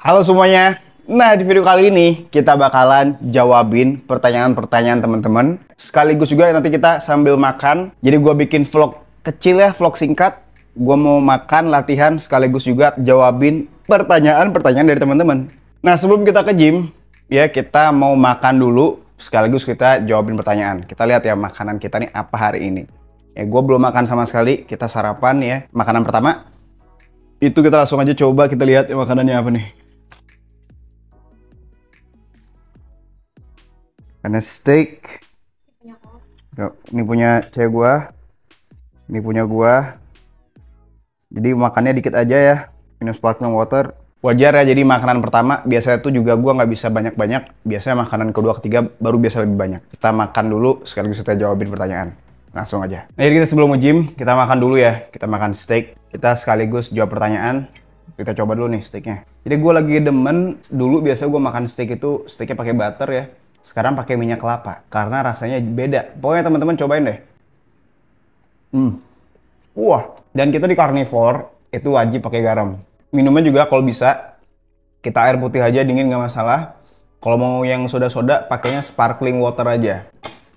Halo semuanya. Nah, di video kali ini kita bakalan jawabin pertanyaan-pertanyaan teman-teman. Sekaligus juga nanti kita sambil makan. Jadi gua bikin vlog kecil ya, vlog singkat. Gua mau makan, latihan, sekaligus juga jawabin pertanyaan-pertanyaan dari teman-teman. Nah, sebelum kita ke gym, ya kita mau makan dulu. Sekaligus kita jawabin pertanyaan. Kita lihat ya makanan kita nih apa hari ini. Ya, gue belum makan sama sekali. Kita sarapan ya. Makanan pertama itu kita langsung aja coba kita lihat ya makanannya apa nih. Karena steak. Ini punya cewek gua. Ini punya gua. Jadi makannya dikit aja ya. Minum sparkling water. Wajar ya, jadi makanan pertama biasanya tuh juga gua nggak bisa banyak-banyak. Biasanya makanan kedua, ketiga baru biasa lebih banyak. Kita makan dulu sekaligus kita jawabin pertanyaan. Langsung aja. Nah, jadi kita sebelum nge-gym, kita makan dulu ya. Kita makan steak. Kita sekaligus jawab pertanyaan. Kita coba dulu nih steaknya. Jadi gue lagi demen, dulu biasa gue makan steak itu, steaknya pakai butter ya. Sekarang pakai minyak kelapa. Karena rasanya beda. Pokoknya teman-teman cobain deh. Wah. Dan kita di carnivore, itu wajib pakai garam. Minumnya juga kalau bisa, kita air putih aja, dingin nggak masalah. Kalau mau yang soda-soda, pakainya sparkling water aja.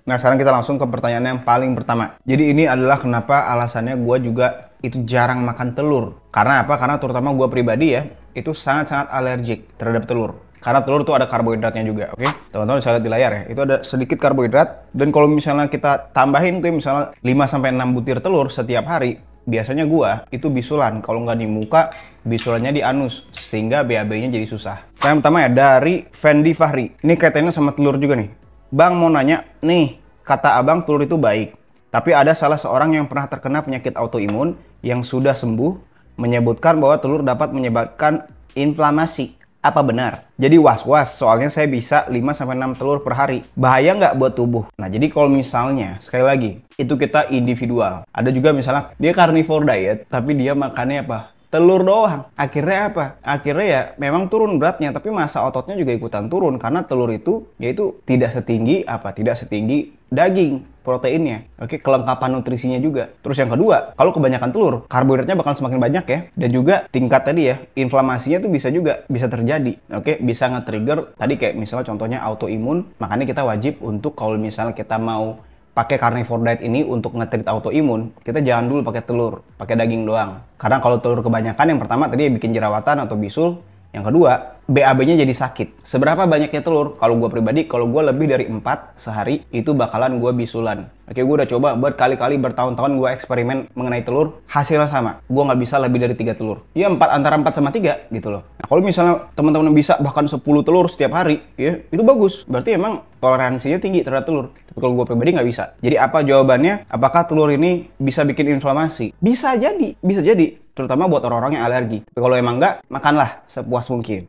Nah, sekarang kita langsung ke pertanyaan yang paling pertama. Jadi ini adalah kenapa alasannya gue juga itu jarang makan telur. Karena apa? Karena terutama gue pribadi ya, itu sangat-sangat alergik terhadap telur. Karena telur tuh ada karbohidratnya juga, oke? Teman-teman bisa lihat di layar ya, itu ada sedikit karbohidrat. Dan kalau misalnya kita tambahin tuh misalnya 5-6 butir telur setiap hari, biasanya gua itu bisulan. Kalau nggak di muka, bisulannya di anus. Sehingga BAB-nya jadi susah. Yang pertama ya, dari Fendi Fahri. Ini kaitannya sama telur juga nih. Bang mau nanya, nih, kata abang telur itu baik. Tapi ada salah seorang yang pernah terkena penyakit autoimun yang sudah sembuh, menyebutkan bahwa telur dapat menyebabkan inflamasi. Apa benar? Jadi was-was, soalnya saya bisa 5-6 telur per hari. Bahaya nggak buat tubuh? Nah, jadi kalau misalnya, sekali lagi, itu kita individual. Ada juga misalnya, dia carnivore diet, tapi dia makannya apa? Telur doang. Akhirnya apa? Akhirnya ya memang turun beratnya, tapi massa ototnya juga ikutan turun. Karena telur itu, yaitu tidak setinggi apa? Tidak setinggi daging proteinnya. Oke, kelengkapan nutrisinya juga. Terus yang kedua, kalau kebanyakan telur, karbohidratnya bakal semakin banyak ya. Dan juga tingkat tadi ya, inflamasinya tuh bisa terjadi. Oke, bisa nge-trigger tadi kayak misalnya contohnya autoimun. Makanya kita wajib untuk kalau misalnya kita mau pakai carnivore diet ini untuk nge-treat autoimun, kita jangan dulu pakai telur, pakai daging doang. Karena kalau telur kebanyakan, yang pertama tadi bikin jerawatan atau bisul. Yang kedua, BAB-nya jadi sakit. Seberapa banyaknya telur? Kalau gue pribadi, kalau gue lebih dari 4 sehari, itu bakalan gue bisulan. Oke, gue udah coba berkali-kali, bertahun-tahun gue eksperimen mengenai telur, hasilnya sama. Gue nggak bisa lebih dari 3 telur. Ya, antara 4 sama 3 gitu loh. Nah, kalau misalnya teman-teman bisa bahkan 10 telur setiap hari, ya itu bagus. Berarti emang toleransinya tinggi terhadap telur. Tapi kalau gue pribadi nggak bisa. Jadi apa jawabannya? Apakah telur ini bisa bikin inflamasi? Bisa jadi, bisa jadi. Terutama buat orang-orang yang alergi. Tapi kalau emang nggak, makanlah sepuas mungkin.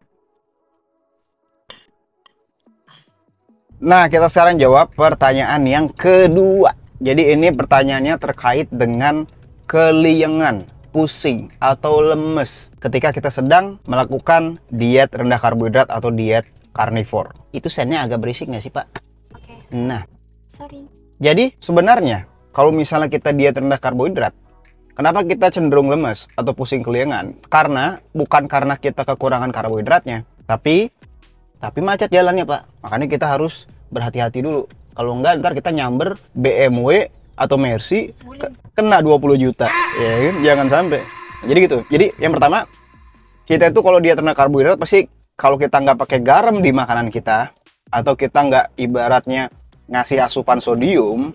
Nah, kita sekarang jawab pertanyaan yang kedua. Jadi ini pertanyaannya terkait dengan keliengan, pusing, atau lemes ketika kita sedang melakukan diet rendah karbohidrat atau diet carnivore. Itu soundnya agak berisik nggak sih, Pak? Oke. Nah, Sorry. jadi sebenarnya kalau misalnya kita diet rendah karbohidrat, kenapa kita cenderung lemes atau pusing keliengan? Karena bukan karena kita kekurangan karbohidratnya, tapi macet jalannya, Pak. Makanya kita harus berhati-hati dulu. Kalau enggak, ntar kita nyamber BMW atau Mercy, kena 20 juta. Ya kan? Jangan sampai. Jadi gitu. Jadi yang pertama, kita itu kalau diet rendah karbohidrat, pasti kalau kita nggak pakai garam di makanan kita, atau kita nggak ibaratnya ngasih asupan sodium,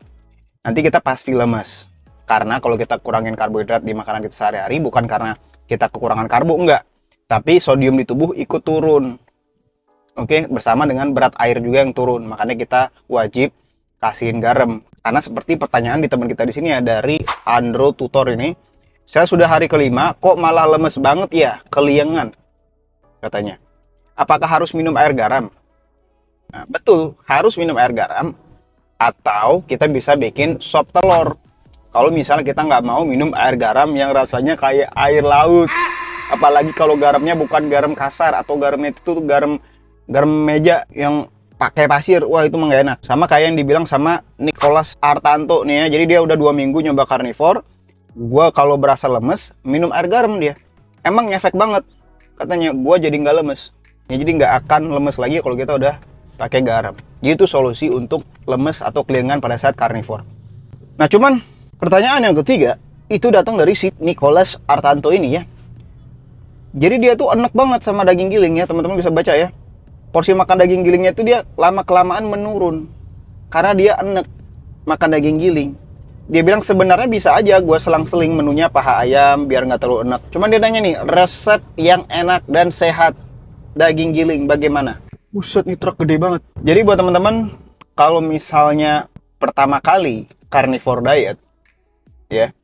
nanti kita pasti lemes. Karena kalau kita kurangin karbohidrat di makanan kita sehari-hari, bukan karena kita kekurangan karbo, enggak. Tapi sodium di tubuh ikut turun. Oke, bersama dengan berat air juga yang turun. Makanya kita wajib kasihin garam. Karena seperti pertanyaan di teman kita di sini ya, dari Andro Tutor ini. Saya sudah hari kelima, kok malah lemes banget ya, keliengan, katanya. Apakah harus minum air garam? Nah, betul, harus minum air garam. Atau kita bisa bikin sop telur. Kalau misalnya kita nggak mau minum air garam yang rasanya kayak air laut. Apalagi kalau garamnya bukan garam kasar, atau garamnya itu tuh garam meja yang pakai pasir. Wah, itu mah nggak enak. Sama kayak yang dibilang sama Nicholas Artanto nih ya. Jadi dia udah 2 minggu nyoba carnivore. Gua kalau berasa lemes, minum air garam dia. Emang ngefek banget. katanya gue jadi nggak lemes. Ya, jadi nggak akan lemes lagi kalau kita udah pakai garam. Jadi itu solusi untuk lemes atau kelingan pada saat karnivor. Nah cuman pertanyaan yang ketiga itu datang dari si Nicholas Artanto ini ya. Jadi dia tuh enak banget sama daging giling ya, teman-teman bisa baca ya. Porsi makan daging gilingnya itu dia lama-kelamaan menurun. Karena dia enak makan daging giling. Dia bilang sebenarnya bisa aja gue selang-seling menunya paha ayam biar nggak terlalu enak. Cuman dia nanya nih, resep yang enak dan sehat daging giling bagaimana? Buset, nih truk gede banget. Jadi buat teman-teman, kalau misalnya pertama kali carnivore diet, ya,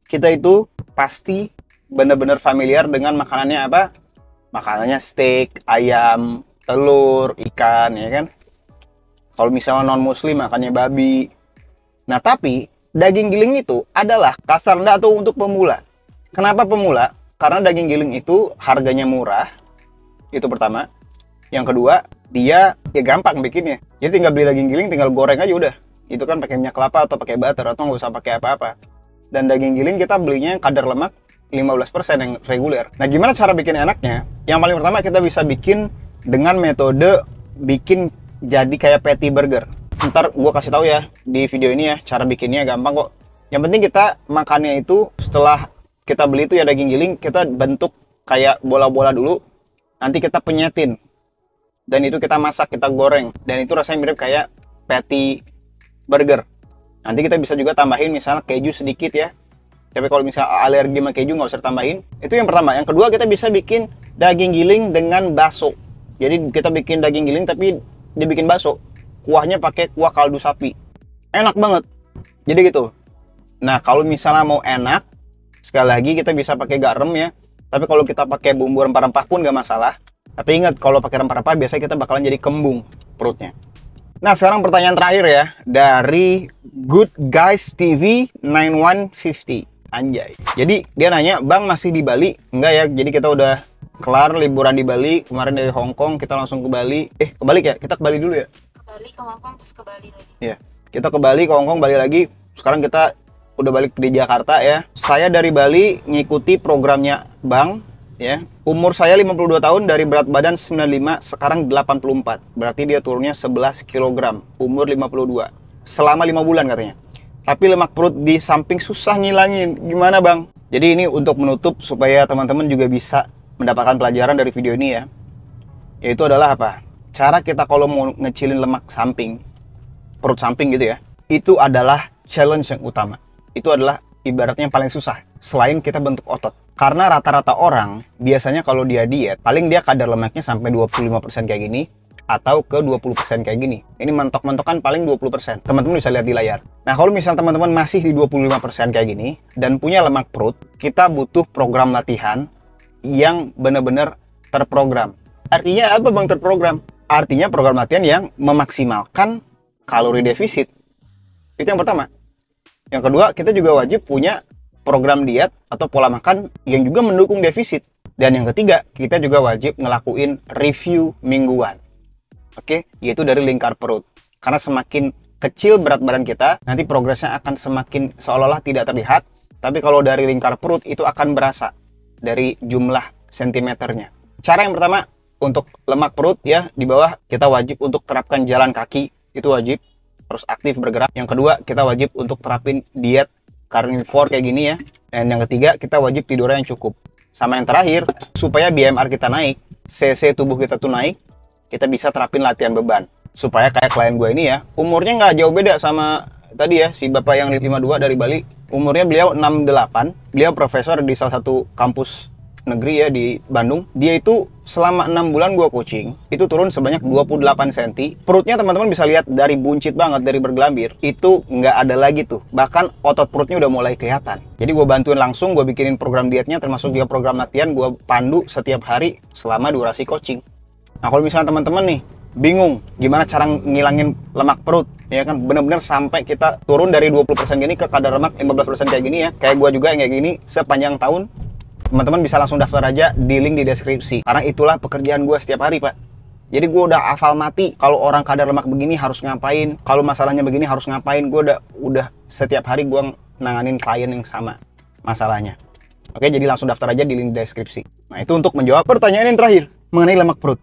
kita itu pasti benar-benar familiar dengan makanannya apa? Makanannya steak, ayam, telur, ikan, ya kan? Kalau misalnya non-muslim makannya babi. Nah, tapi daging giling itu adalah kasar atau untuk pemula. Kenapa pemula? Karena daging giling itu harganya murah. Itu pertama. Yang kedua, dia ya gampang bikinnya. Jadi tinggal beli daging giling, tinggal goreng aja udah. Itu kan pakai minyak kelapa atau pakai butter atau nggak usah pakai apa-apa. Dan daging giling kita belinya kadar lemak 15% yang reguler. Nah, gimana cara bikin enaknya? Yang paling pertama kita bisa bikin dengan metode bikin jadi kayak patty burger. Ntar gue kasih tahu ya di video ini ya, cara bikinnya gampang kok. Yang penting kita makannya itu setelah kita beli itu ya daging giling, kita bentuk kayak bola-bola dulu. Nanti kita penyetin. Dan itu kita masak, kita goreng. Dan itu rasanya mirip kayak patty burger. Nanti kita bisa juga tambahin misalnya keju sedikit ya. Tapi kalau misalnya alergi sama keju nggak usah tambahin. Itu yang pertama. Yang kedua kita bisa bikin daging giling dengan bakso. Jadi kita bikin daging giling tapi dibikin bakso. Kuahnya pakai kuah kaldu sapi. Enak banget. Jadi gitu. Nah kalau misalnya mau enak, sekali lagi kita bisa pakai garam ya. Tapi kalau kita pakai bumbu rempah-rempah pun nggak masalah. Tapi ingat kalau pakai rempah-rempah biasanya kita bakalan jadi kembung perutnya. Nah sekarang pertanyaan terakhir ya dari Good Guys TV 9150. Anjay. Jadi dia nanya, Bang masih di Bali? Enggak ya, jadi kita udah kelar liburan di Bali. Kemarin dari Hong Kong kita langsung ke Bali. Kebalik ya? Kita ke Bali dulu ya? Ke Bali, ke Hong Kong, terus ke Bali lagi. Iya, kita ke Bali, ke Hong Kong, Bali lagi. Sekarang kita udah balik di Jakarta ya. Saya dari Bali ngikuti programnya Bang ya. Umur saya 52 tahun, dari berat badan 95, sekarang 84. Berarti dia turunnya 11 kg, umur 52. Selama 5 bulan katanya. Tapi lemak perut di samping susah ngilangin. Gimana Bang? Jadi ini untuk menutup supaya teman-teman juga bisa mendapatkan pelajaran dari video ini ya. Yaitu adalah apa? Cara kita kalau mau ngecilin lemak samping, perut samping gitu ya. Itu adalah challenge yang utama. Itu adalah ibaratnya yang paling susah selain kita bentuk otot. Karena rata-rata orang biasanya kalau dia diet, paling dia kadar lemaknya sampai 25% kayak gini atau ke 20% kayak gini. Ini mentok-mentokan paling 20%. Teman-teman bisa lihat di layar. Nah, kalau misalnya teman-teman masih di 25% kayak gini dan punya lemak perut, kita butuh program latihan yang benar-benar terprogram. Artinya apa Bang terprogram? Artinya program latihan yang memaksimalkan kalori defisit. Itu yang pertama. Yang kedua, kita juga wajib punya program diet atau pola makan yang juga mendukung defisit. Dan yang ketiga, kita juga wajib ngelakuin review mingguan. Oke, yaitu dari lingkar perut. Karena semakin kecil berat badan kita, nanti progresnya akan semakin seolah-olah tidak terlihat. Tapi kalau dari lingkar perut itu akan berasa dari jumlah sentimeternya. Cara yang pertama, untuk lemak perut ya, di bawah kita wajib untuk terapkan jalan kaki, itu wajib. Harus aktif bergerak. Yang kedua, kita wajib untuk terapin diet carnivore kayak gini ya. Dan yang ketiga, kita wajib tidurnya yang cukup. Sama yang terakhir, supaya BMR kita naik, CC tubuh kita tuh naik, kita bisa terapin latihan beban. Supaya kayak klien gue ini ya, umurnya nggak jauh beda sama tadi ya, si bapak yang 52 dari Bali. Umurnya beliau 68, beliau profesor di salah satu kampus negeri ya di Bandung. Dia itu selama 6 bulan gue coaching, itu turun sebanyak 28 cm. Perutnya teman-teman bisa lihat dari buncit banget, dari bergelambir, itu nggak ada lagi tuh. Bahkan otot perutnya udah mulai kelihatan. Jadi gue bantuin langsung, gue bikinin program dietnya, termasuk juga program latihan, gue pandu setiap hari selama durasi coaching. Nah kalau misalnya teman-teman nih bingung gimana cara ngilangin lemak perut, ya kan bener-bener sampai kita turun dari 20% gini ke kadar lemak 15% kayak gini ya, kayak gue juga yang kayak gini sepanjang tahun, teman-teman bisa langsung daftar aja di link di deskripsi. Karena itulah pekerjaan gue setiap hari Pak. Jadi gue udah hafal mati kalau orang kadar lemak begini harus ngapain, kalau masalahnya begini harus ngapain. Gue udah setiap hari gue nanganin klien yang sama masalahnya. Oke, jadi langsung daftar aja di link deskripsi. Nah, itu untuk menjawab pertanyaan yang terakhir mengenai lemak perut.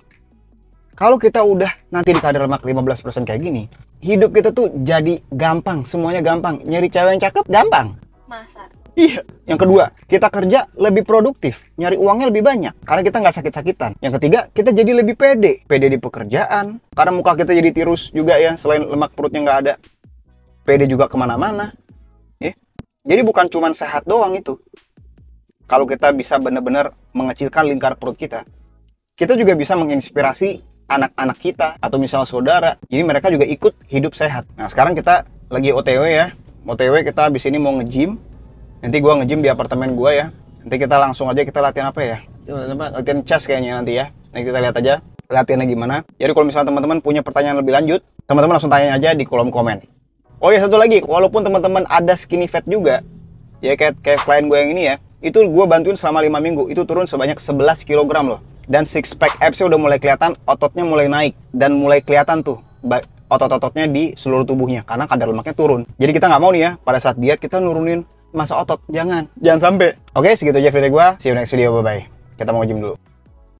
Kalau kita udah nanti di kadar lemak 15% kayak gini, hidup kita tuh jadi gampang, semuanya gampang. Nyari cewek yang cakep gampang. Masa? Iya. Yang kedua, kita kerja lebih produktif, nyari uangnya lebih banyak karena kita nggak sakit-sakitan. Yang ketiga, kita jadi lebih pede, pede di pekerjaan karena muka kita jadi tirus juga ya, selain lemak perutnya nggak ada. Pede juga kemana-mana. Ya. Jadi bukan cuma sehat doang itu. Kalau kita bisa benar-benar mengecilkan lingkar perut kita juga bisa menginspirasi anak-anak kita atau misalnya saudara. Jadi mereka juga ikut hidup sehat. Nah, sekarang kita lagi OTW ya. OTW kita habis ini mau nge-gym. Nanti gua nge-gym di apartemen gua ya. Nanti kita langsung aja kita latihan apa ya? Latihan chest kayaknya nanti ya. Nanti kita lihat aja latihannya gimana. Jadi kalau misalnya teman-teman punya pertanyaan lebih lanjut, teman-teman langsung tanya aja di kolom komen. Oh ya, satu lagi, walaupun teman-teman ada skinny fat juga, ya kayak klien gue yang ini ya, itu gue bantuin selama 5 minggu, itu turun sebanyak 11 kg loh. Dan six pack abs-nya udah mulai kelihatan, ototnya mulai naik, dan mulai kelihatan tuh otot-ototnya di seluruh tubuhnya, karena kadar lemaknya turun. Jadi kita nggak mau nih ya, pada saat diet kita nurunin massa otot, jangan sampai. Oke, segitu aja video gue, see you next video, bye-bye. Kita mau gym dulu.